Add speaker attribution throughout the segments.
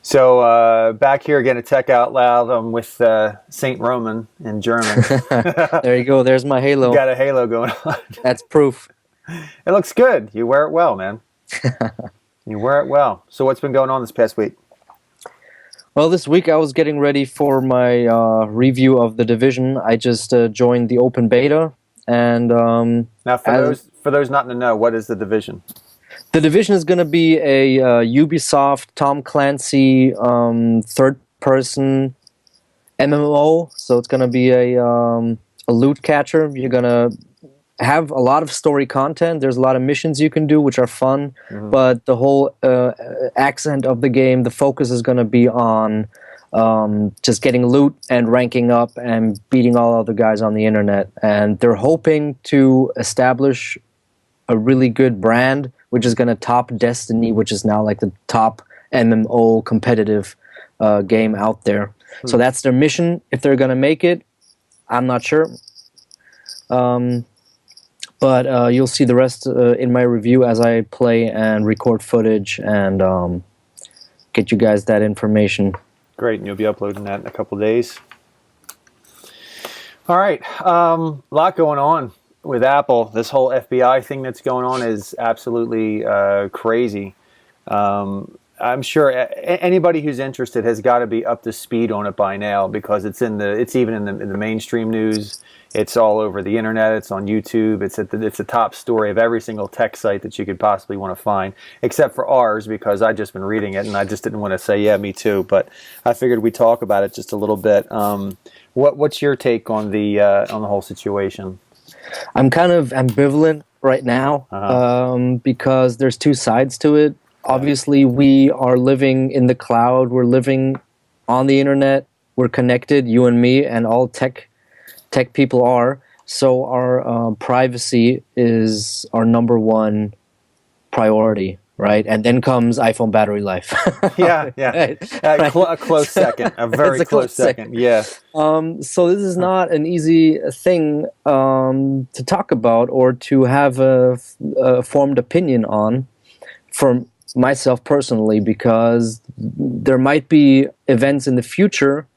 Speaker 1: So back here again at Tech Out Loud, I'm with Saint Roman in German.
Speaker 2: There you go. There's my halo.
Speaker 1: Got a halo going on.
Speaker 2: That's proof.
Speaker 1: It looks good. You wear it well, man. You wear it well. So what's been going on this past week?
Speaker 2: Well, this week I was getting ready for my review of The Division. I just joined the open beta, and
Speaker 1: Now, for those not to know, what is the Division?
Speaker 2: The Division is going to be a Ubisoft Tom Clancy third-person MMO. So it's going to be a loot catcher. You're going to have a lot of story content. There's a lot of missions you can do, which are fun. Mm-hmm. But the whole accent of the game, the focus is going to be on just getting loot and ranking up and beating all other guys on the internet. And they're hoping to establish a really good brand, which is going to top Destiny, which is now like the top MMO competitive game out there. Hmm. So that's their mission. If they're going to make it, I'm not sure. But you'll see the rest in my review as I play and record footage and get you guys that information.
Speaker 1: Great, and you'll be uploading that in a couple days. All right, a lot going on with Apple. This whole FBI thing that's going on is absolutely crazy. I'm sure anybody who's interested has got to be up to speed on it by now, because it's even in the mainstream news. It's all over the internet. It's on YouTube. It's the top story of every single tech site that you could possibly want to find, except for ours, because I've just been reading it and I just didn't want to say, yeah, me too. But I figured we'd talk about it just a little bit. What's your take on the whole situation?
Speaker 2: I'm kind of ambivalent right now because there's two sides to it. Obviously, we are living in the cloud. We're living on the internet. We're connected, you and me, and all tech people are. So our privacy is our number one priority, right? And then comes iPhone battery life.
Speaker 1: Yeah.
Speaker 2: Right.
Speaker 1: A close second, a very close second. Yeah.
Speaker 2: So this is not an easy thing to talk about or to have a formed opinion on from myself personally, because there might be events in the future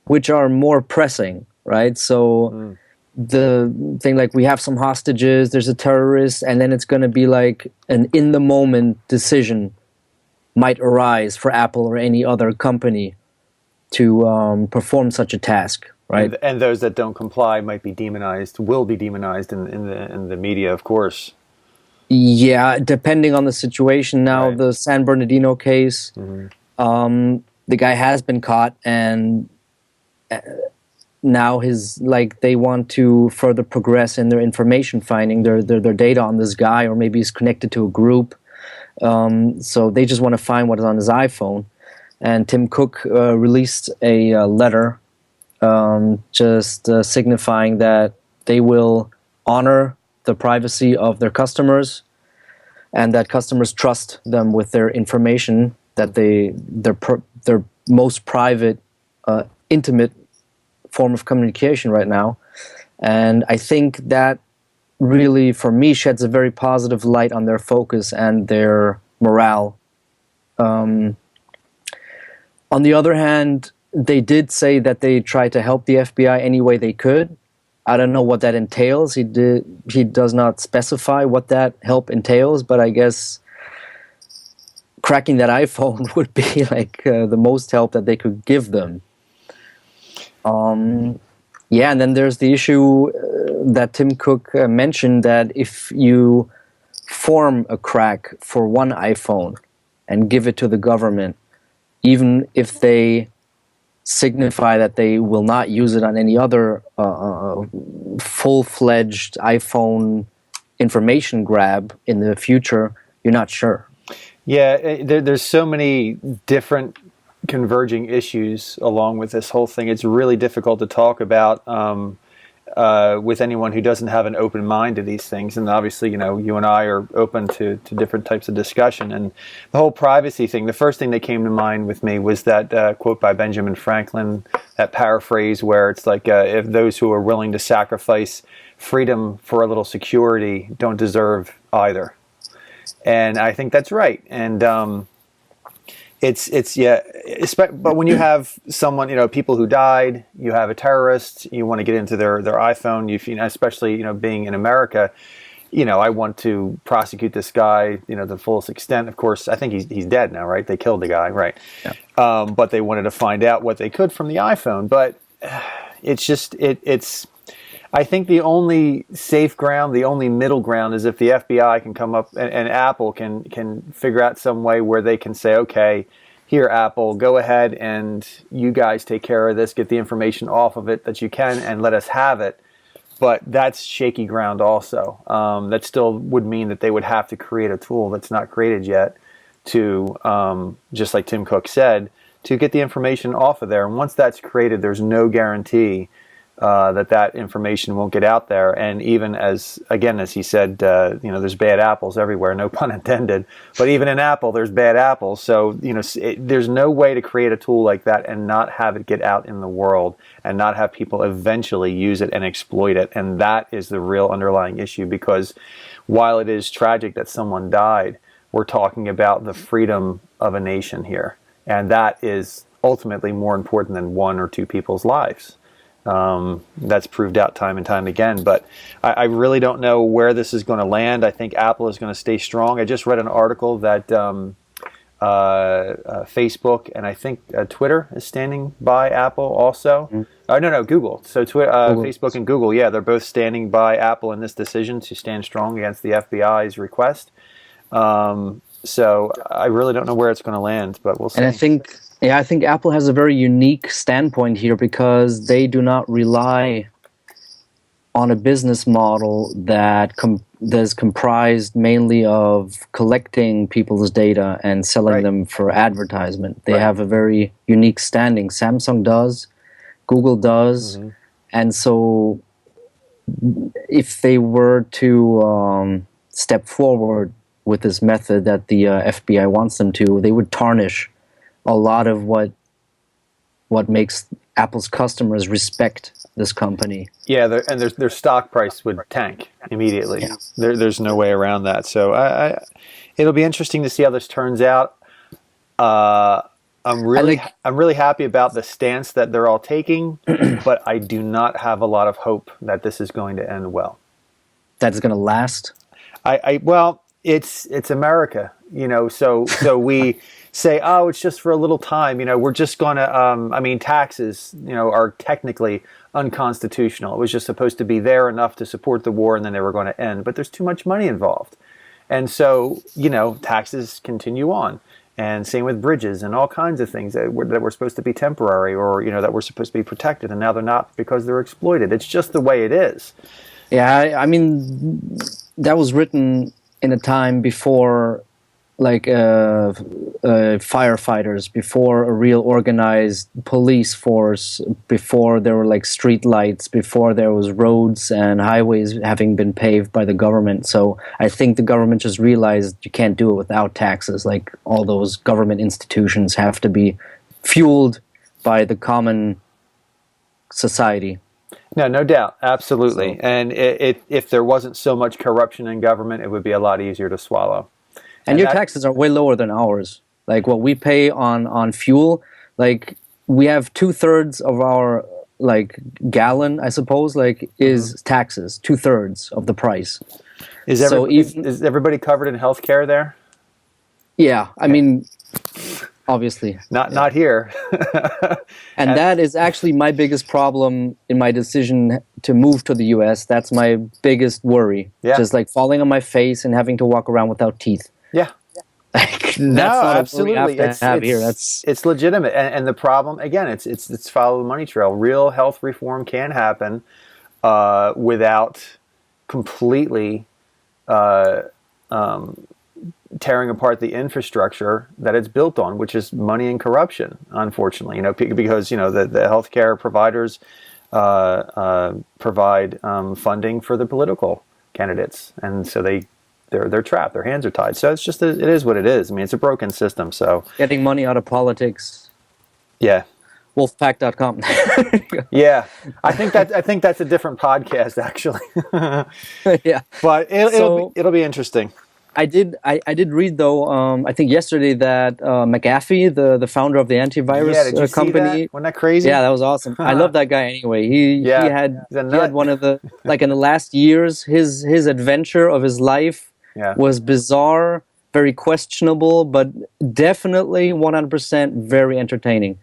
Speaker 2: which are more pressing, right? So the thing, like, we have some hostages, there's a terrorist, and then it's going to be like an in-the-moment decision might arise for Apple or any other company to perform such a task, right?
Speaker 1: And those that don't comply might be demonized, will be demonized in the media, of course.
Speaker 2: Yeah, depending on the situation. Now, right. The San Bernardino case, the guy has been caught, and now they want to further progress in their information finding, their data on this guy, or maybe he's connected to a group. So they just want to find what is on his iPhone. And Tim Cook released a letter just signifying that they will honor the privacy of their customers, and that customers trust them with their information, that their most private, intimate form of communication right now. And I think that really, for me, sheds a very positive light on their focus and their morale. On the other hand, they did say that they tried to help the FBI any way they could. I don't know what that entails. He does not specify what that help entails, but I guess cracking that iPhone would be like the most help that they could give them. Yeah, and then there's the issue that Tim Cook mentioned, that if you form a crack for one iPhone and give it to the government, even if they signify that they will not use it on any other full-fledged iPhone information grab in the future, you're not sure.
Speaker 1: Yeah, there's so many different converging issues along with this whole thing. It's really difficult to talk about with anyone who doesn't have an open mind to these things. And obviously, you and I are open to different types of discussion. And the whole privacy thing, the first thing that came to mind with me was that quote by Benjamin Franklin, that paraphrase where it's like, if those who are willing to sacrifice freedom for a little security don't deserve either. And I think that's right. And it's yeah. But when you have someone, people who died, you have a terrorist, you want to get into their iPhone. Especially being in America, I want to prosecute this guy, to the fullest extent. Of course, I think he's dead now, right? They killed the guy, right?
Speaker 2: Yeah.
Speaker 1: But they wanted to find out what they could from the iPhone. But it's just it's. I think the only safe ground, the only middle ground, is if the FBI can come up and Apple can figure out some way where they can say, okay, here, Apple, go ahead and you guys take care of this, get the information off of it that you can, and let us have it. But that's shaky ground also. That still would mean that they would have to create a tool that's not created yet to, just like Tim Cook said, to get the information off of there. And once that's created, there's no guarantee that information won't get out there. And even as he said, there's bad apples everywhere, no pun intended. But even in Apple, there's bad apples. So, there's no way to create a tool like that and not have it get out in the world and not have people eventually use it and exploit it. And that is the real underlying issue, because while it is tragic that someone died, we're talking about the freedom of a nation here. And that is ultimately more important than one or two people's lives. That's proved out time and time again. But I really don't know where this is going to land. I think Apple is going to stay strong. I just read an article that Facebook and I think Twitter is standing by Apple also. No, Google. So Facebook and Google, they're both standing by Apple in this decision to stand strong against the FBI's request. So I really don't know where it's going to land, but we'll see.
Speaker 2: And I think Apple has a very unique standpoint here, because they do not rely on a business model that is comprised mainly of collecting people's data and selling them for advertisement. They have a very unique standing. Samsung does, Google does, and so if they were to step forward with this method that the FBI wants them to, they would tarnish a lot of what makes Apple's customers respect this company.
Speaker 1: Yeah, their stock price would tank immediately. Yeah. There's no way around that. So it'll be interesting to see how this turns out. I'm really happy about the stance that they're all taking, but I do not have a lot of hope that this is going to end well.
Speaker 2: That is going to last?
Speaker 1: Well, it's America, so we say, oh, it's just for a little time, we're just going to, taxes, are technically unconstitutional. It was just supposed to be there enough to support the war, and then they were going to end. But there's too much money involved. And so, taxes continue on. And same with bridges and all kinds of things that were supposed to be temporary, or, that were supposed to be protected, and now they're not because they're exploited. It's just the way it is.
Speaker 2: Yeah, that was written in a time before, firefighters, before a real organized police force, before there were street lights, before there was roads and highways having been paved by the government. So I think the government just realized you can't do it without taxes. All those government institutions have to be fueled by the common society.
Speaker 1: No doubt. Absolutely. And if there wasn't so much corruption in government, it would be a lot easier to swallow.
Speaker 2: And your taxes are way lower than ours. What we pay on fuel, we have 2/3 of our gallon, I suppose, is taxes. 2/3 of the price.
Speaker 1: Is everybody covered in healthcare there?
Speaker 2: Yeah, obviously.
Speaker 1: Not here.
Speaker 2: And that is actually my biggest problem in my decision to move to the US. That's my biggest worry. Yeah. Just falling on my face and having to walk around without teeth.
Speaker 1: Yeah.
Speaker 2: That's not absolutely.
Speaker 1: It's legitimate. And the problem, again, it's follow the money trail. Real health reform can happen without completely tearing apart the infrastructure that it's built on, which is money and corruption, unfortunately, because, the healthcare providers provide funding for the political candidates. And so they're trapped, their hands are tied. So it is what it is. It's a broken system. So
Speaker 2: getting money out of politics.
Speaker 1: Yeah.
Speaker 2: Wolfpack.com.
Speaker 1: Yeah, I think that's a different podcast, actually.
Speaker 2: Yeah,
Speaker 1: but it'll be interesting.
Speaker 2: I did read though. I think yesterday that McAfee, the founder of the
Speaker 1: Yeah,
Speaker 2: antivirus
Speaker 1: did you see that?
Speaker 2: company,
Speaker 1: Wasn't that crazy?
Speaker 2: yeah, that was awesome. I love that guy anyway.
Speaker 1: Yeah, he's a
Speaker 2: He had
Speaker 1: nut.
Speaker 2: one of the, like, in the last years, his adventure of his life
Speaker 1: Yeah,
Speaker 2: was bizarre, very questionable, but definitely 100% very entertaining.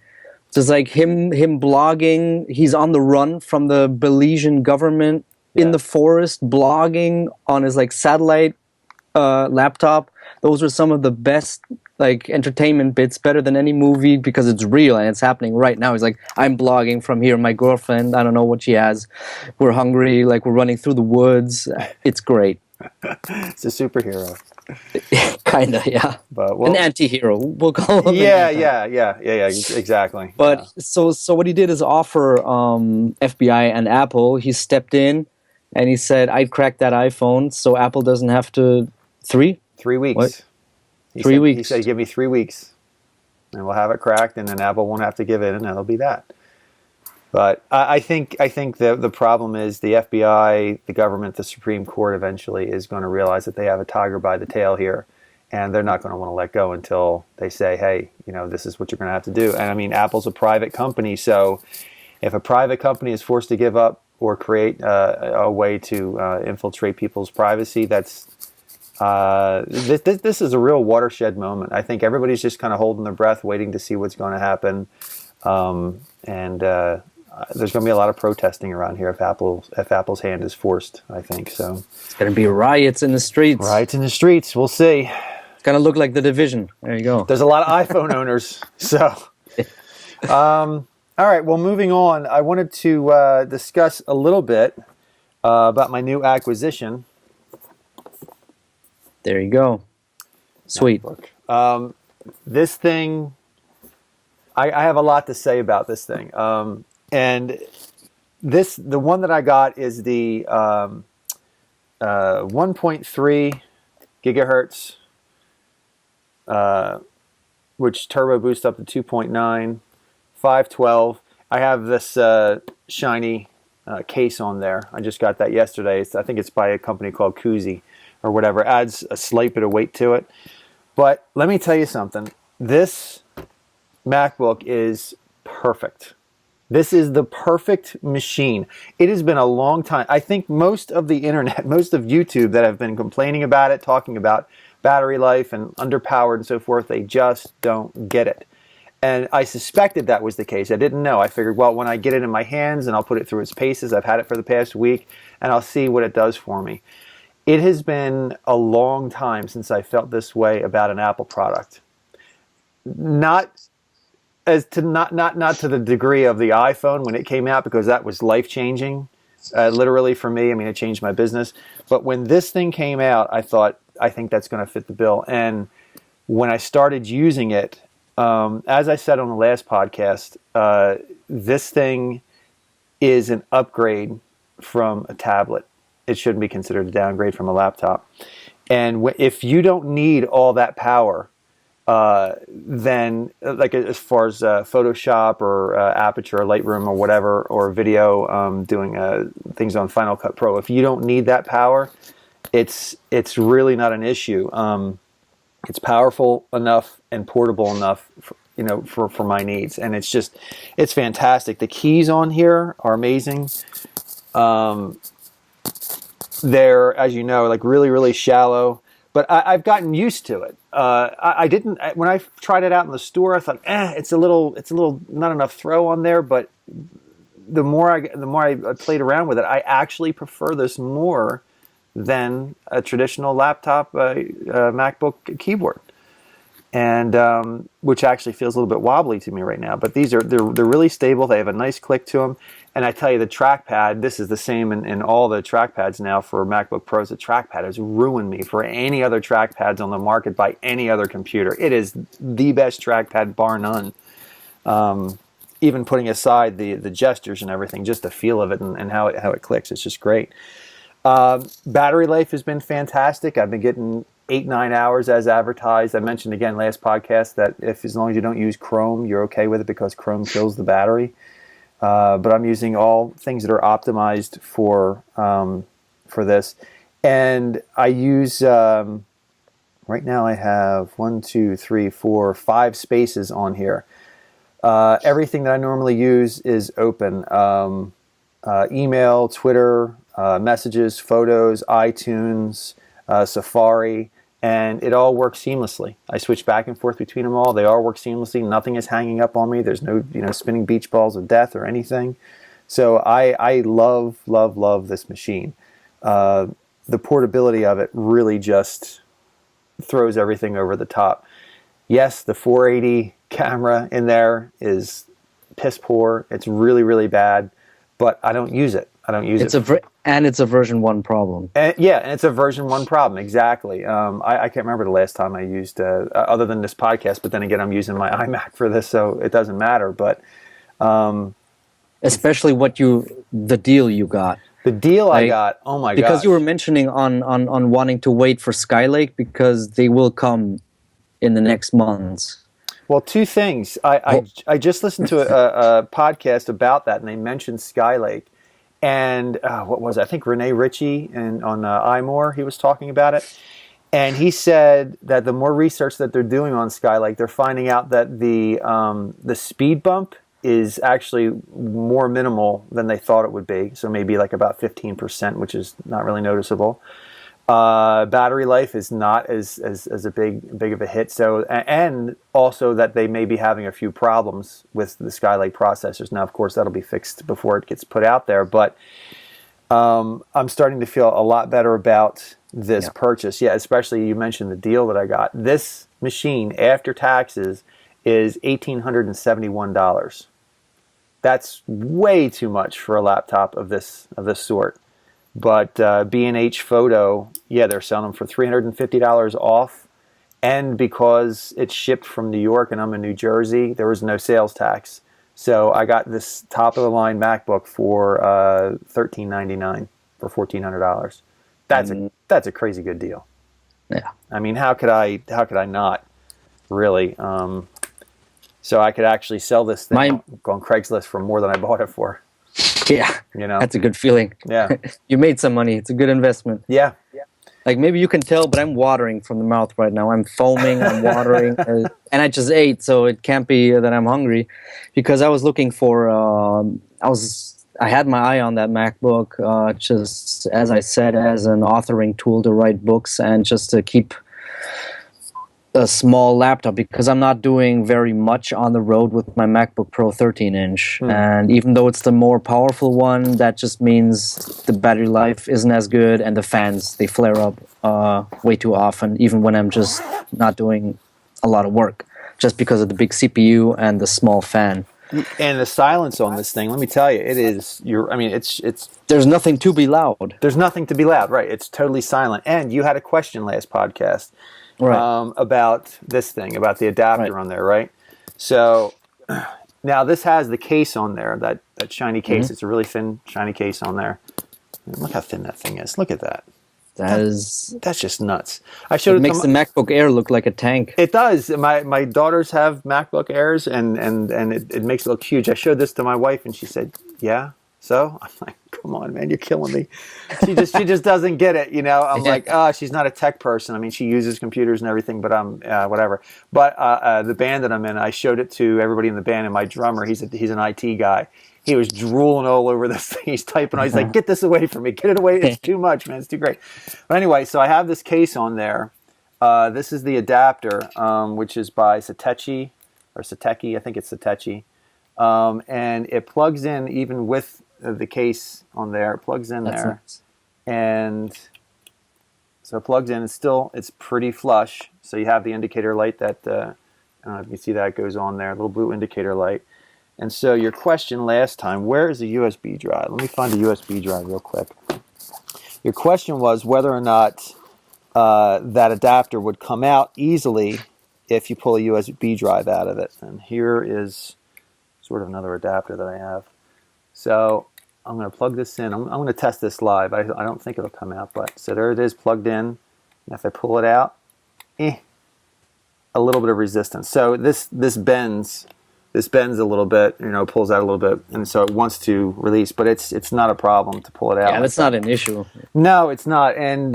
Speaker 2: So it's like him blogging. He's on the run from the Belizean government in
Speaker 1: yeah.
Speaker 2: the forest, blogging on his like satellite laptop. Those are some of the best like entertainment bits, better than any movie because it's real and it's happening right now. He's like, I'm blogging from here. My girlfriend, I don't know what she has. We're hungry. Like we're running through the woods. It's great.
Speaker 1: It's a superhero.
Speaker 2: Kinda, yeah.
Speaker 1: But
Speaker 2: An
Speaker 1: well,
Speaker 2: anti-hero. We'll call him an
Speaker 1: yeah,
Speaker 2: anti.
Speaker 1: yeah. Exactly.
Speaker 2: But
Speaker 1: Yeah,
Speaker 2: so what he did is offer FBI and Apple. He stepped in and he said, "I'd crack that iPhone, so Apple doesn't have to." Three?
Speaker 1: three
Speaker 2: What?
Speaker 1: weeks.
Speaker 2: 3 weeks.
Speaker 1: Give me 3 weeks, and we'll have it cracked, and then Apple won't have to give in, and that'll be that. But I think the problem is the FBI, the government, the Supreme Court eventually is going to realize that they have a tiger by the tail here, and they're not going to want to let go until they say, hey, this is what you're going to have to do. And I mean, Apple's a private company, so if a private company is forced to give up or create a way to infiltrate people's privacy, this is a real watershed moment. I think everybody's just kind of holding their breath, waiting to see what's going to happen. And there's going to be a lot of protesting around here if Apple's hand is forced, I think. So
Speaker 2: It's gonna be riots in the streets.
Speaker 1: riots in the streets. We'll see.
Speaker 2: It's gonna look like The Division. There you go.
Speaker 1: There's a lot of iPhone owners. So, all right. Well, moving on. I wanted to discuss a little bit about my new acquisition.
Speaker 2: There you go. Sweet.
Speaker 1: Macbook. This thing, I have a lot to say about this thing. And the one that I got is the 1.3 gigahertz, which turbo boost up to 2.9, 512. I have this shiny case on there. I just got that yesterday. I think it's by a company called Koozie or whatever. Adds a slight bit of weight to it. But let me tell you something. This MacBook is perfect. This is the perfect machine. It has been a long time. I think most of the internet, most of YouTube that have been complaining about it, talking about battery life and underpowered and so forth, they just don't get it. And I suspected that was the case. I didn't know. I figured, well, when I get it in my hands and I'll put it through its paces, I've had it for the past week, and I'll see what it does for me. It has been a long time since I felt this way about an Apple product. Not to the degree of the iPhone when it came out, because that was life changing, literally for me. I mean, it changed my business. But when this thing came out, I thought, I think that's going to fit the bill. And when I started using it, as I said on the last podcast, this thing is an upgrade from a tablet. It shouldn't be considered a downgrade from a laptop. And if you don't need all that power, then like as far as Photoshop or Aperture or Lightroom or whatever, or video, doing things on Final Cut Pro, if you don't need that power, it's really not an issue. It's powerful enough and portable enough for my needs, and it's fantastic. The keys on here are amazing. They're, as you know, like really, really shallow, but I've gotten used to it. I didn't, when I tried it out in the store, I thought, it's a little not enough throw on there. But the more I played around with it, I actually prefer this more than a traditional laptop MacBook keyboard, and which actually feels a little bit wobbly to me right now. But they're really stable. They have a nice click to them. And I tell you, the trackpad, this is the same in all the trackpads now for MacBook Pros. The trackpad has ruined me for any other trackpads on the market by any other computer. It is the best trackpad, bar none. Even putting aside the gestures and everything, just the feel of it and how it clicks, it's just great. Battery life has been fantastic. I've been getting 8-9 hours as advertised. I mentioned again last podcast that as long as you don't use Chrome, you're okay with it because Chrome kills the battery. But I'm using all things that are optimized for this, and I use right now I have 1, 2, 3, 4, 5 spaces on here. Everything that I normally use is open. Email, Twitter, messages, photos, iTunes, Safari, and it all works seamlessly. I switch back and forth between them all. They all work seamlessly. Nothing is hanging up on me. There's no, spinning beach balls of death or anything. So I love this machine. The portability of it really just throws everything over the top. Yes, the 480 camera in there is piss poor. It's really, really bad, but I don't use it.
Speaker 2: And it's a version 1 problem.
Speaker 1: And it's a version 1 problem, exactly. I can't remember the last time I used, other than this podcast, but then again, I'm using my iMac for this, so it doesn't matter. But
Speaker 2: especially the deal you got.
Speaker 1: The deal I got, oh my god!
Speaker 2: Because you were mentioning on wanting to wait for Skylake because they will come in the next months.
Speaker 1: Well, 2 things. I just listened to a podcast about that, and they mentioned Skylake. And what was it? I think Rene Ritchie on iMore, he was talking about it. And he said that the more research that they're doing on Skylake, they're finding out that the speed bump is actually more minimal than they thought it would be. So maybe like about 15%, which is not really noticeable. Battery life is not as a big of a hit. So, and also that they may be having a few problems with the Skylake processors. Now, of course, that'll be fixed before it gets put out there. But I'm starting to feel a lot better about this purchase. Yeah, especially you mentioned the deal that I got. This machine, after taxes, is $1,871. That's way too much for a laptop of this sort. But B&H Photo, they're selling them for $350 off. And because it's shipped from New York and I'm in New Jersey, there was no sales tax. So I got this top-of-the-line MacBook for $1,399 for $1,400. That's a crazy good deal.
Speaker 2: Yeah.
Speaker 1: I mean, how could I not, really? So I could actually sell this thing on Craigslist for more than I bought it for.
Speaker 2: Yeah, that's a good feeling.
Speaker 1: Yeah.
Speaker 2: You made some money. It's a good investment.
Speaker 1: Yeah.
Speaker 2: Like maybe you can tell, but I'm watering from the mouth right now. I'm foaming, I'm watering, and I just ate, so it can't be that I'm hungry, because I was looking for, I had my eye on that MacBook, just as I said, as an authoring tool to write books and just to keep a small laptop, because I'm not doing very much on the road with my MacBook Pro 13-inch. And even though it's the more powerful one, that just means the battery life isn't as good, and the fans, they flare up way too often, even when I'm just not doing a lot of work, just because of the big CPU and the small fan.
Speaker 1: And the silence on this thing, let me tell you, it is, it's...
Speaker 2: There's nothing to be loud.
Speaker 1: There's nothing to be loud, right. It's totally silent. And you had a question last podcast. Right. About this thing, about the adapter on there, right? So now this has the case on there, that shiny case. It's a really thin, shiny case on there. Look how thin that thing is. Look at that. That's just nuts.
Speaker 2: It makes the MacBook Air look like a tank.
Speaker 1: It does. My daughters have MacBook Airs, and it makes it look huge. I showed this to my wife, and she said, "Yeah." So I'm like, come on, man, you're killing me. She just doesn't get it, I'm like, she's not a tech person. I mean, she uses computers and everything, but I'm whatever. But the band that I'm in, I showed it to everybody in the band, and my drummer, he's an IT guy. He was drooling all over this thing. He's typing. He's like, get this away from me. Get it away. It's too much, man. It's too great. But anyway, so I have this case on there. This is the adapter, which is by Satechi, or Sateki. I think it's Satechi. And it plugs in even with the case on there. It plugs in there. Nice. And so it plugs in. It's pretty flush. So you have the indicator light that, I don't know if you can see that, goes on there, a little blue indicator light. And so your question last time, where is the USB drive? Let me find the USB drive real quick. Your question was whether or not that adapter would come out easily if you pull a USB drive out of it. And here is sort of another adapter that I have. So I'm going to plug this in. I'm going to test this live. I don't think it'll come out, but so there it is, plugged in. And if I pull it out, a little bit of resistance. So this bends. This bends a little bit, pulls out a little bit, and so it wants to release, but it's not a problem to pull it out.
Speaker 2: Yeah, that's not an issue.
Speaker 1: No, it's not. And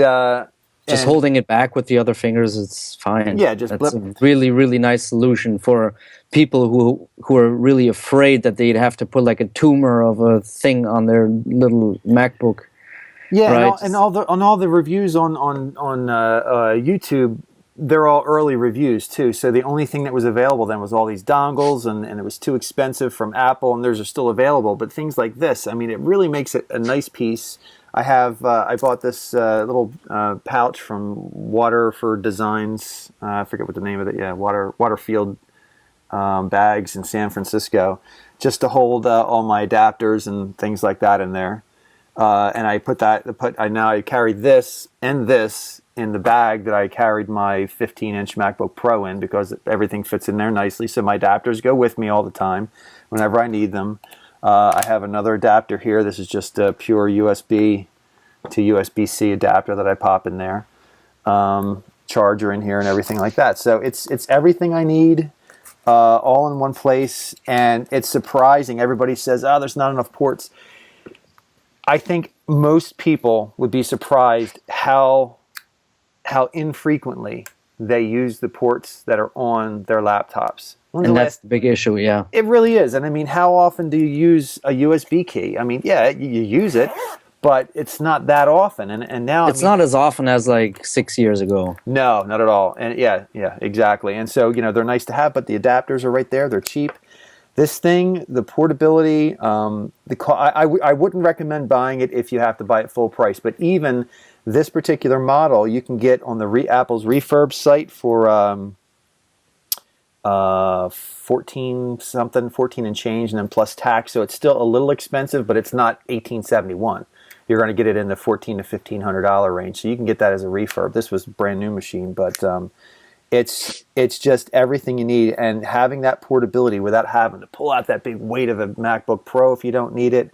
Speaker 2: Just
Speaker 1: And
Speaker 2: holding it back with the other fingers, it's fine.
Speaker 1: yeah, just
Speaker 2: That's
Speaker 1: blip.
Speaker 2: a really, really nice solution for people who are really afraid that they'd have to put like a tumor of a thing on their little MacBook,
Speaker 1: Yeah, and
Speaker 2: right?
Speaker 1: all the reviews on YouTube, they're all early reviews too. So the only thing that was available then was all these dongles, and it was too expensive from Apple, and theirs are still available. But things like this, I mean, it really makes it a nice piece. I bought this little pouch from Water for Designs. I forget what the name of it. Yeah, Waterfield bags in San Francisco, just to hold all my adapters and things like that in there. And I carry this and this in the bag that I carried my 15-inch MacBook Pro in, because everything fits in there nicely. So my adapters go with me all the time whenever I need them. I have another adapter here. This is just a pure USB to USB-C adapter that I pop in there. Charger in here and everything like that. So it's everything I need all in one place. And it's surprising. Everybody says, oh, there's not enough ports. I think most people would be surprised how infrequently they use the ports that are on their laptops.
Speaker 2: And that's the big issue, yeah.
Speaker 1: It really is. And I mean, how often do you use a USB key? I mean, yeah, you use it, but it's not that often. And now
Speaker 2: it's not as often as like 6 years ago.
Speaker 1: No, not at all. And yeah, exactly. And so, they're nice to have, but the adapters are right there. They're cheap. This thing, the portability, I wouldn't recommend buying it if you have to buy it full price. But even this particular model, you can get on the Apple's refurb site for 14 and change, and then plus tax. So it's still a little expensive, but it's not $1,871. You're going to get it in the $1,400 to $1,500 range. So you can get that as a refurb. This was a brand new machine, but it's just everything you need, and having that portability without having to pull out that big weight of a MacBook Pro if you don't need it.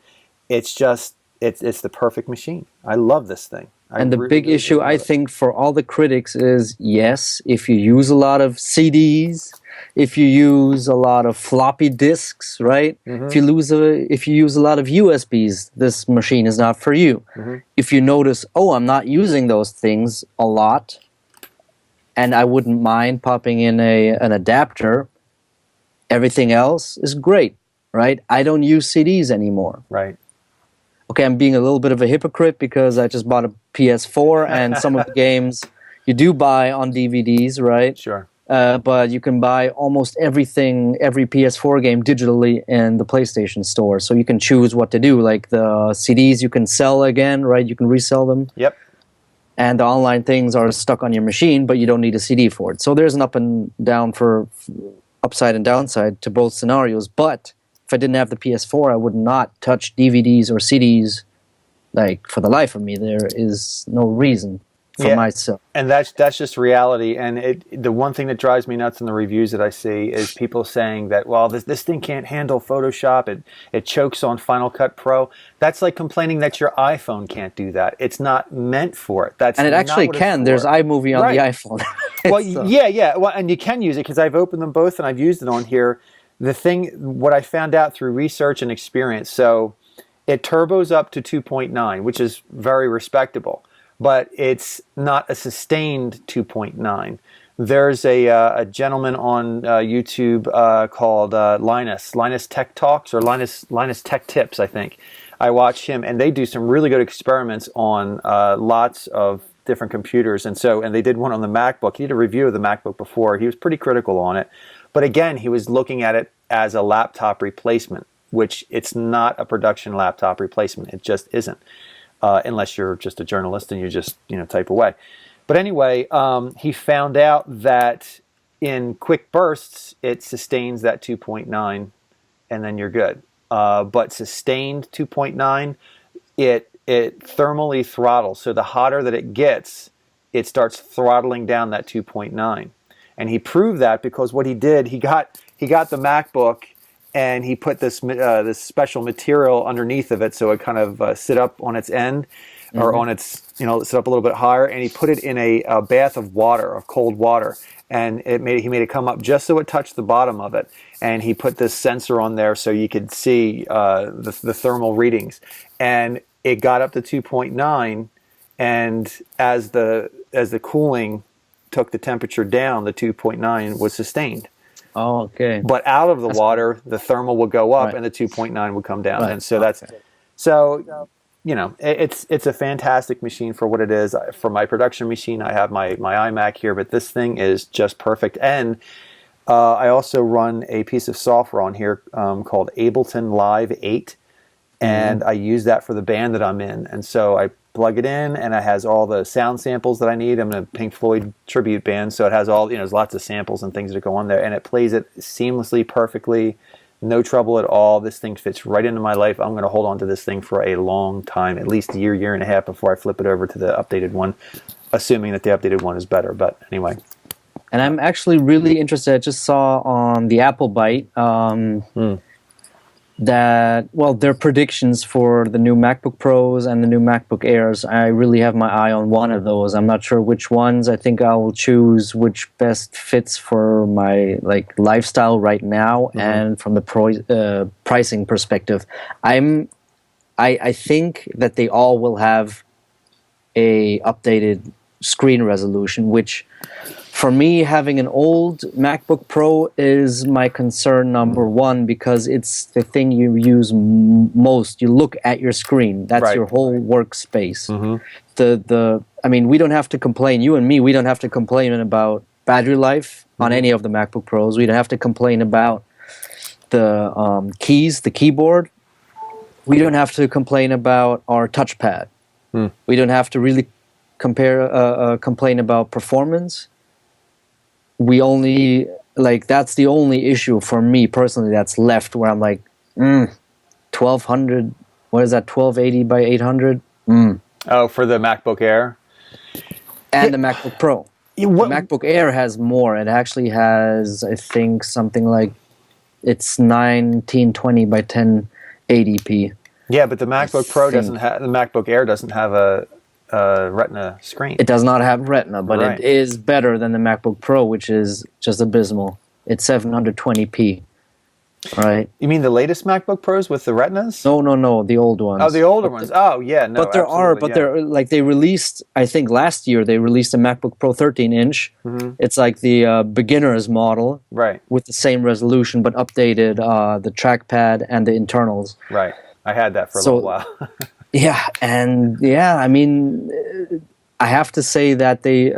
Speaker 1: It's the perfect machine. I love this thing.
Speaker 2: And the big issue, I think, for all the critics is, yes, if you use a lot of CDs, if you use a lot of floppy disks, right?
Speaker 1: Mm-hmm.
Speaker 2: If you use a lot of USBs, this machine is not for you.
Speaker 1: Mm-hmm.
Speaker 2: If you notice, oh, I'm not using those things a lot, and I wouldn't mind popping in an adapter, everything else is great, right? I don't use CDs anymore.
Speaker 1: Right.
Speaker 2: Okay, I'm being a little bit of a hypocrite because I just bought a PS4, and some of the games you do buy on DVDs, right?
Speaker 1: Sure.
Speaker 2: But you can buy almost every PS4 game digitally in the PlayStation Store. So you can choose what to do. Like the CDs you can sell again, right? You can resell them.
Speaker 1: Yep.
Speaker 2: And the online things are stuck on your machine, but you don't need a CD for it. So there's an up and down for upside and downside to both scenarios. But if I didn't have the PS4, I would not touch DVDs or CDs. Like, for the life of me, there is no reason for myself.
Speaker 1: And that's just reality. And the one thing that drives me nuts in the reviews that I see is people saying that, well, this thing can't handle Photoshop. It chokes on Final Cut Pro. That's like complaining that your iPhone can't do that. It's not meant for it.
Speaker 2: And it actually can. There's iMovie on the iPhone.
Speaker 1: Well, yeah. Well, and you can use it because I've opened them both and I've used it on here. What I found out through research and experience, so it turbos up to 2.9, which is very respectable, but it's not a sustained 2.9. There's a gentleman on YouTube called Linus Tech Talks, or Linus Tech Tips, I think. I watch him, and they do some really good experiments on lots of different computers, and they did one on the MacBook. He did a review of the MacBook before. He was pretty critical on it. But again, he was looking at it as a laptop replacement, which it's not a production laptop replacement. It just isn't, unless you're just a journalist and you just type away. But anyway, he found out that in quick bursts, it sustains that 2.9, and then you're good. But sustained 2.9, it thermally throttles. So the hotter that it gets, it starts throttling down that 2.9. And he proved that because what he did, he got the MacBook and he put this special material underneath of it so it kind of sit up on its end, or on its, sit up a little bit higher, and he put it in a bath of water, of cold water, and he made it come up just so it touched the bottom of it, and he put this sensor on there so you could see the thermal readings, and it got up to 2.9, and as the as the cooling took the temperature down, the 2.9 was sustained.
Speaker 2: Oh, okay.
Speaker 1: But out of the water, the thermal would go up
Speaker 2: Right.
Speaker 1: and the 2.9 would come down.
Speaker 2: Right.
Speaker 1: And so
Speaker 2: Okay.
Speaker 1: it's a fantastic machine for what it is. For my production machine, I have my iMac here, but this thing is just perfect. And I also run a piece of software on here called Ableton Live 8, and I use that for the band that I'm in. And so I plug it in, and it has all the sound samples that I need. I'm in a Pink Floyd tribute band, so it has all, there's lots of samples and things that go on there, and it plays it seamlessly, perfectly, no trouble at all. This thing fits right into my life. I'm going to hold on to this thing for a long time, at least a year and a half before I flip it over to the updated one, assuming that the updated one is better. But anyway.
Speaker 2: And I'm actually really interested. I just saw on the Apple Byte that, well, their predictions for the new MacBook Pros and the new MacBook Airs. I really have my eye on one of those. I'm not sure which ones. I think I will choose which best fits for my lifestyle right now and from the pricing perspective. I think that they all will have a updated screen resolution, which for me, having an old MacBook Pro is my concern number one, because it's the thing you use most. You look at your screen. That's your whole workspace. I mean, we don't have to complain. You and me, we don't have to complain about battery life on any of the MacBook Pros. We don't have to complain about the keys, the keyboard. We don't have to complain about our touchpad. We don't have to really complain about performance. We only, that's the only issue for me personally that's left, where I'm like, 1200, what is that, 1280 by 800?
Speaker 1: Oh, for the MacBook Air?
Speaker 2: And the MacBook Pro. The MacBook Air has more. It actually has, I think, something like, it's 1920 by 1080p.
Speaker 1: Yeah, but the MacBook Pro doesn't have, the MacBook Air doesn't have a Retina screen.
Speaker 2: It does not have Retina, but it is better than the MacBook Pro, which is just abysmal. It's 720p, right?
Speaker 1: You mean the latest MacBook Pros with the Retinas?
Speaker 2: No, the old ones.
Speaker 1: Oh, the older ones. Oh, yeah, no.
Speaker 2: But they're they released, I think last year they released a MacBook Pro 13-inch. It's like the beginner's model,
Speaker 1: right,
Speaker 2: with the same resolution, but updated the trackpad and the internals.
Speaker 1: Right. I had that for a little while.
Speaker 2: Yeah, and I mean, I have to say that the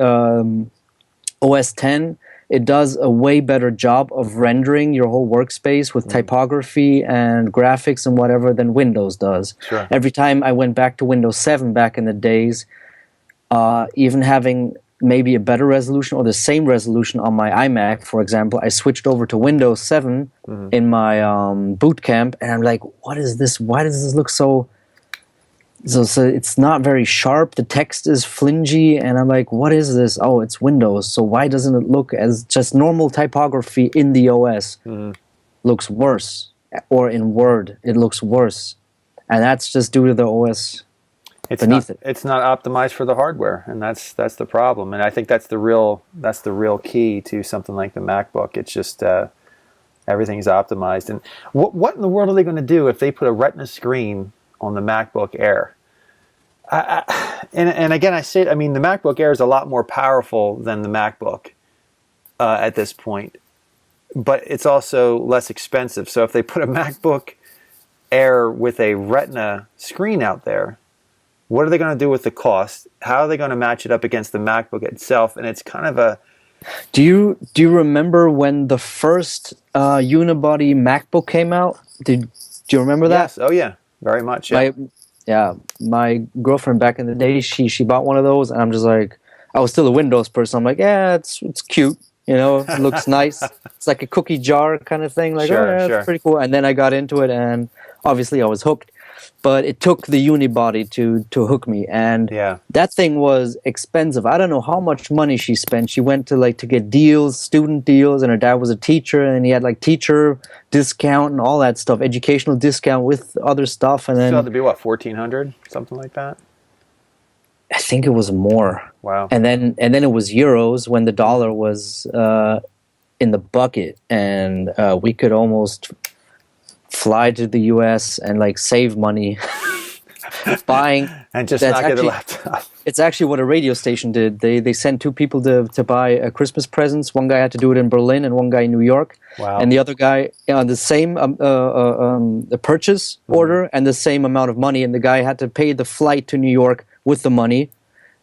Speaker 2: OS X, it does a way better job of rendering your whole workspace with typography and graphics and whatever than Windows does.
Speaker 1: Sure.
Speaker 2: Every time I went back to Windows 7 back in the days, even having maybe a better resolution or the same resolution on my iMac, for example, I switched over to Windows 7 in my boot camp, and I'm like, what is this? Why does this look so it's not very sharp, the text is flingy, and I'm like, what is this? Oh, it's Windows, so why doesn't it look as just normal typography in the OS? Looks worse, or in Word, it looks worse. And that's just due to the OS beneath it.
Speaker 1: It's not optimized for the hardware, and that's the problem. And I think that's the real key to something like the MacBook. It's just everything's optimized. And what in the world are they going to do if they put a Retina screen on the MacBook Air? And again, I mean, the MacBook Air is a lot more powerful than the MacBook at this point, but it's also less expensive. So if they put a MacBook Air with a Retina screen out there, what are they going to do with the cost? How are they going to match it up against the MacBook itself? And it's kind of a...
Speaker 2: Do you remember when the first unibody MacBook came out? Do you remember that?
Speaker 1: Yes. Oh, yeah. Very much, yeah. My girlfriend back in the day, she bought one of those, and I'm just like, I was still a Windows person. I'm like, yeah, it's cute, it looks nice. It's like a cookie jar kind of thing. Like, it's pretty cool. And then I got into it, and obviously I was hooked. But it took the unibody to hook me, and that thing was expensive. I don't know how much money she spent. She went to get deals, student deals, and her dad was a teacher, and he had teacher discount and all that stuff, educational discount with other stuff. And then so it had to be what, $1,400, something like that.
Speaker 2: I think it was more.
Speaker 1: Wow.
Speaker 2: And then it was euros when the dollar was in the bucket, and we could almost fly to the US and save money buying
Speaker 1: and just not get a laptop.
Speaker 2: It's actually what a radio station did. They sent two people to buy Christmas presents. One guy had to do it in Berlin and one guy in New York.
Speaker 1: Wow.
Speaker 2: And the other guy on the same the purchase order and the same amount of money. And the guy had to pay the flight to New York with the money.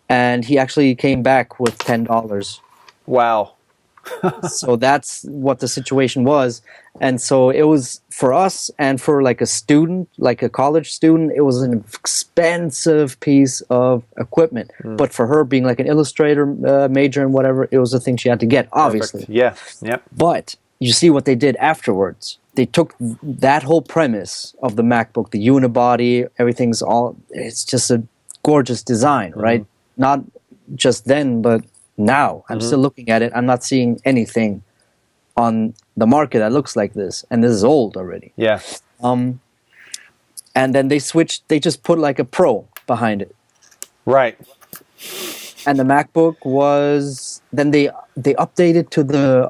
Speaker 2: And he actually came back with $10.
Speaker 1: Wow.
Speaker 2: So that's what the situation was. And so it was for us and for like a student, like a college student, it was an expensive piece of equipment. But for her being like an illustrator major and whatever, it was a thing she had to get, obviously.
Speaker 1: Perfect. Yeah. Yep.
Speaker 2: But you see what they did afterwards. They took that whole premise of the MacBook, the unibody, everything's all, it's just a gorgeous design, right? Not just then, but now. I'm still looking at it. I'm not seeing anything on the market that looks like this. And this is old already.
Speaker 1: Yeah.
Speaker 2: And then they just put like a Pro behind it.
Speaker 1: Right.
Speaker 2: And the MacBook was, then they updated to the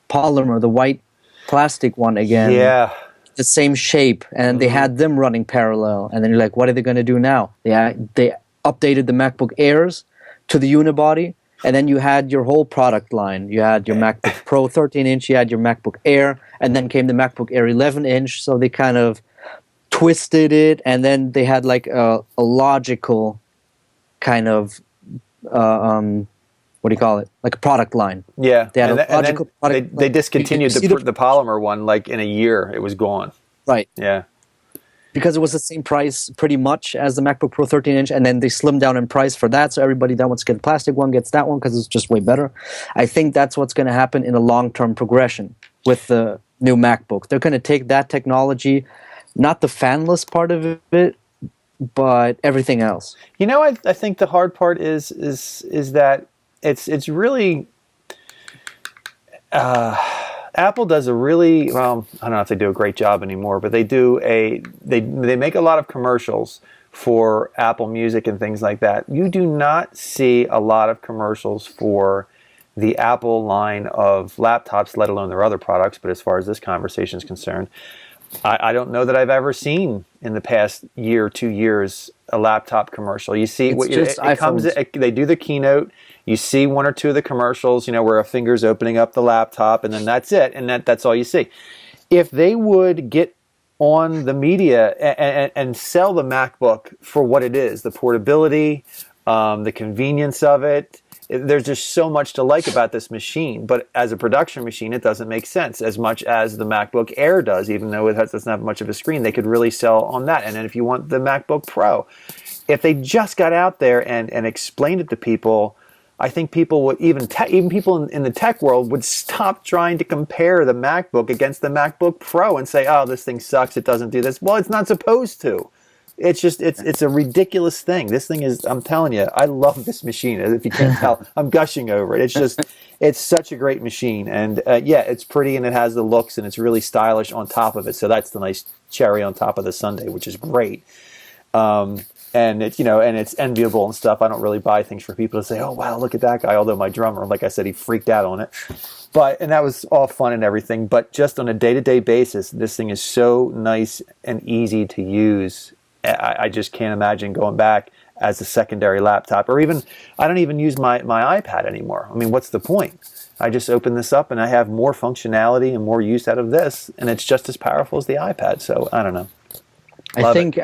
Speaker 2: polymer, the white plastic one again.
Speaker 1: Yeah.
Speaker 2: The same shape. And they had them running parallel. And then you're like, what are they going to do now? They updated the MacBook Airs to the unibody. And then you had your whole product line. You had your MacBook Pro 13-inch, you had your MacBook Air, and then came the MacBook Air 11-inch. So they kind of twisted it, and then they had like a logical kind of, what do you call it? Like a product line.
Speaker 1: Yeah.
Speaker 2: They had
Speaker 1: And
Speaker 2: a logical product
Speaker 1: they discontinued
Speaker 2: you see
Speaker 1: the polymer one like in a year. It was gone.
Speaker 2: Right.
Speaker 1: Yeah.
Speaker 2: Because it was the same price pretty much as the MacBook Pro 13-inch, and then they slimmed down in price for that, so everybody that wants to get the plastic one gets that one because it's just way better. I think that's what's going to happen in a long-term progression with the new MacBook. They're going to take that technology, not the fanless part of it, but everything else.
Speaker 1: You know, I think the hard part is that it's really Apple does a really, well, I don't know if they do a great job anymore, but they make a lot of commercials for Apple Music and things like that. You do not see a lot of commercials for the Apple line of laptops, let alone their other products. But as far as this conversation is concerned, I don't know that I've ever seen in the past year or 2 years a laptop commercial. You see, they do the keynote. You see one or two of the commercials, where a finger's opening up the laptop, and then that's it, and that's all you see. If they would get on the media and sell the MacBook for what it is, the portability, the convenience of it, there's just so much to like about this machine. But as a production machine, it doesn't make sense as much as the MacBook Air does, even though it doesn't have much of a screen. They could really sell on that. And then if you want the MacBook Pro, if they just got out there and explained it to people, I think people would, even people in the tech world would stop trying to compare the MacBook against the MacBook Pro and say, oh, this thing sucks, it doesn't do this. Well, it's not supposed to. It's just, it's a ridiculous thing. This thing is, I'm telling you, I love this machine. If you can't tell, I'm gushing over it. It's just, it's such a great machine. And yeah, it's pretty and it has the looks and it's really stylish on top of it. So that's the nice cherry on top of the sundae, which is great. And it's, and it's enviable and stuff. I don't really buy things for people to say, oh, wow, look at that guy. Although my drummer, like I said, he freaked out on it. And that was all fun and everything. But just on a day-to-day basis, this thing is so nice and easy to use. I just can't imagine going back as a secondary laptop, or even, I don't even use my iPad anymore. I mean, what's the point? I just open this up and I have more functionality and more use out of this, and it's just as powerful as the iPad. So I don't know.
Speaker 2: I think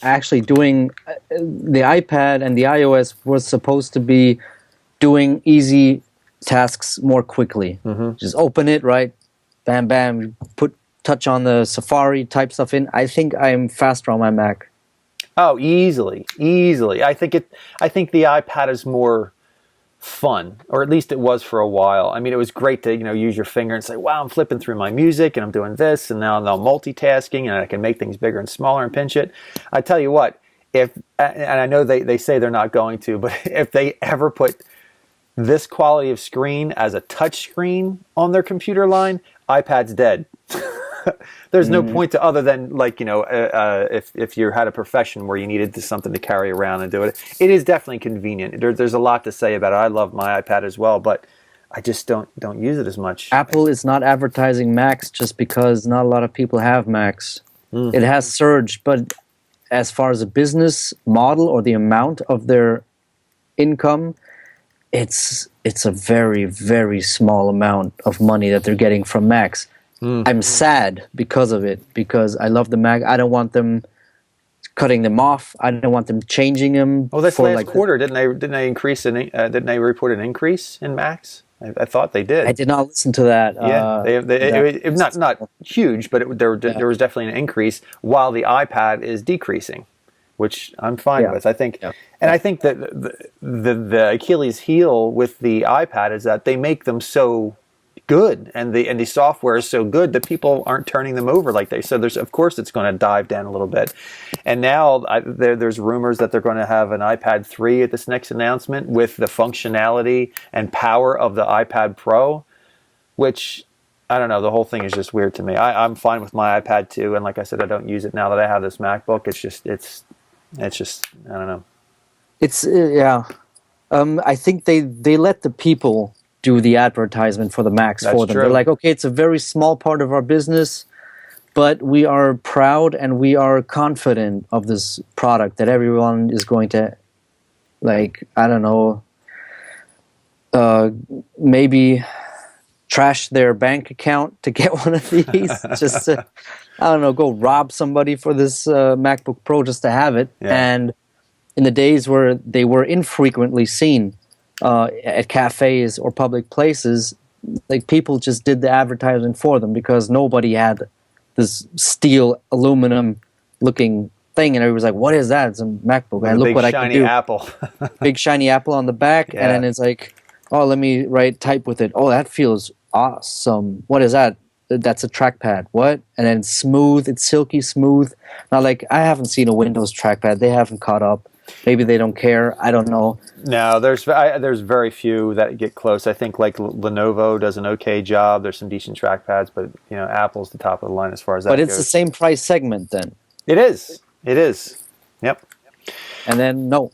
Speaker 2: actually doing the iPad and the iOS was supposed to be doing easy tasks more quickly. Just open it, right? Bam, bam, touch on the Safari, type stuff in. I think I'm faster on my Mac.
Speaker 1: Oh, easily. I think the iPad is more fun, or at least it was for a while. I mean, it was great to use your finger and say, "Wow, I'm flipping through my music and I'm doing this, and now I'm multitasking and I can make things bigger and smaller and pinch it." I tell you what, and I know they say they're not going to, but if they ever put this quality of screen as a touch screen on their computer line, iPad's dead. There's no point to, other than if you had a profession where you needed something to carry around and do it. It is definitely convenient. There's a lot to say about it. I love my iPad as well, but I just don't use it as much.
Speaker 2: Apple is not advertising Macs just because not a lot of people have Macs. It has surged, but as far as a business model or the amount of their income, it's a very, very small amount of money that they're getting from Macs. I'm sad because of it, because I love the Mac. I don't want them cutting them off. I don't want them changing them.
Speaker 1: Well, this
Speaker 2: for
Speaker 1: last quarter, didn't they increase didn't they report an increase in Macs? I thought they did.
Speaker 2: I did not listen to that.
Speaker 1: Yeah, not huge, but there was definitely an increase, while the iPad is decreasing, which I'm fine with. I think, and I think that the Achilles heel with the iPad is that they make them so good, and the software is so good that people aren't turning them over like they. So of course it's going to dive down a little bit, and now there's rumors that they're going to have an iPad 3 at this next announcement with the functionality and power of the iPad Pro, which I don't know. The whole thing is just weird to me. I'm fine with my iPad 2, and like I said, I don't use it now that I have this MacBook. It's just I don't know.
Speaker 2: It's I think they let the people do the advertisement for the Macs for them. True. They're like, okay, it's a very small part of our business, but we are proud and we are confident of this product that everyone is going to, like, I don't know, maybe trash their bank account to get one of these. Just to, I don't know, go rob somebody for this MacBook Pro just to have it. Yeah. And in the days where they were infrequently seen at cafes or public places, like, people just did the advertising for them because nobody had this steel aluminum looking thing, and everybody was like, what is that? It's a MacBook. And look what I can do.
Speaker 1: Apple.
Speaker 2: Big shiny apple on the back. Yeah. And then it's like, oh, let me type with it. Oh, that feels awesome. What is that? That's a trackpad. What? And then it's smooth. It's silky smooth. Now, like, I haven't seen a Windows trackpad. They haven't caught up. Maybe they don't care. I don't know.
Speaker 1: No, there's very few that get close. I think like Lenovo does an okay job. There's some decent trackpads, but Apple's the top of the line as far as that goes.
Speaker 2: But it's the same price segment then.
Speaker 1: It is. It is. Yep.
Speaker 2: And then no.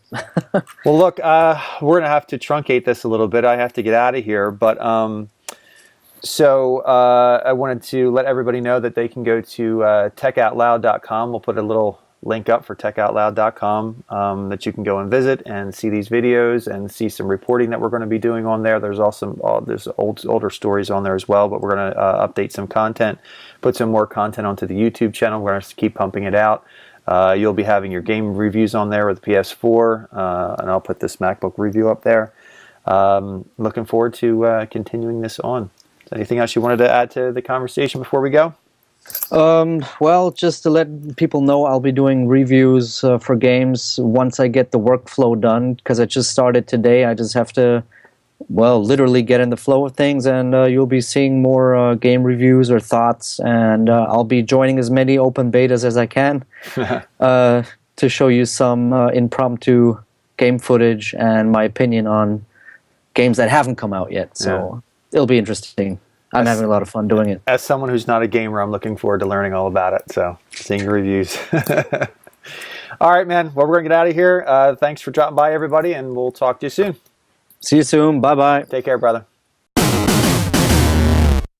Speaker 1: Well, look, we're gonna have to truncate this a little bit. I have to get out of here, but so I wanted to let everybody know that they can go to techoutloud.com. We'll put a little link up for techoutloud.com that you can go and visit and see these videos and see some reporting that we're going to be doing on there. There's also there's older stories on there as well, but we're going to update some content, put some more content onto the YouTube channel. We're going to keep pumping it out. You'll be having your game reviews on there with the PS4, and I'll put this MacBook review up there. Looking forward to continuing this on. Is there anything else you wanted to add to the conversation before we go?
Speaker 2: Well, just to let people know, I'll be doing reviews for games once I get the workflow done, because I just started today. I just have to, literally get in the flow of things, and you'll be seeing more game reviews or thoughts, and I'll be joining as many open betas as I can to show you some impromptu game footage and my opinion on games that haven't come out yet. So it'll be interesting. I'm having a lot of fun doing it.
Speaker 1: As someone who's not a gamer, I'm looking forward to learning all about it. So, seeing your reviews. All right, man. Well, we're going to get out of here. Thanks for dropping by, everybody, and we'll talk to you soon.
Speaker 2: See you soon. Bye-bye.
Speaker 1: Take care, brother.